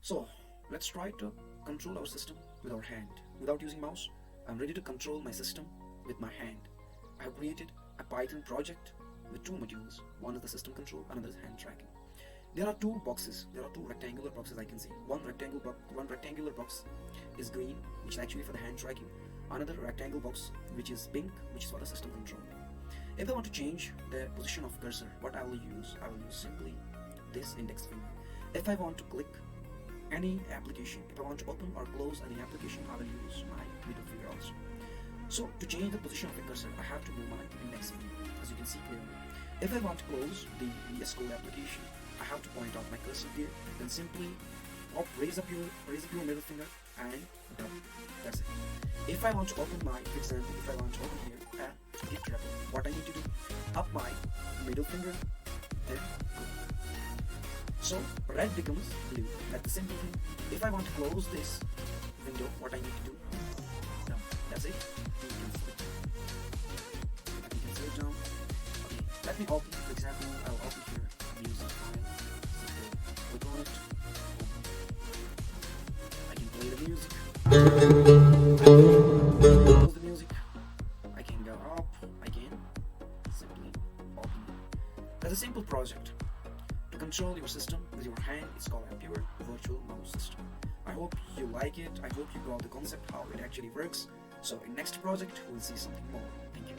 So let's try to control our system with our hand without using mouse. I'm ready to control my system with my hand. I have created a Python project with two modules. One is the system control, another is hand tracking. There are two boxes. There are two rectangular boxes I can see. One rectangular box is green, which is actually for the hand tracking. Another rectangle box which is pink, which is for the system control. If I want to change the position of cursor, what I will use simply this index finger. If I want to click any application, if I want to open or close any application, I will use my middle finger also. So to change the position of the cursor, I have to move my index finger, as you can see clearly. If I want to close the VS Code application, I have to point out my cursor here, then simply raise up your middle finger and done. That's it. If I want to open for example, if I want to open here Git repo, what I need to do, up my middle finger, then go. So red becomes blue. That's the simple thing. If I want to close this window, what I need to do, done. That's it. You can save down. Okay, let me open, for example, I'll open here music file. Click on it. I can play the music. Close the music. I can go up. I can simply open. That's a simple project. To control your system with your hand, it's called a pure virtual mouse system. I hope you like it. I hope you got the concept how it actually works. So in next project, we'll see something more. Thank you.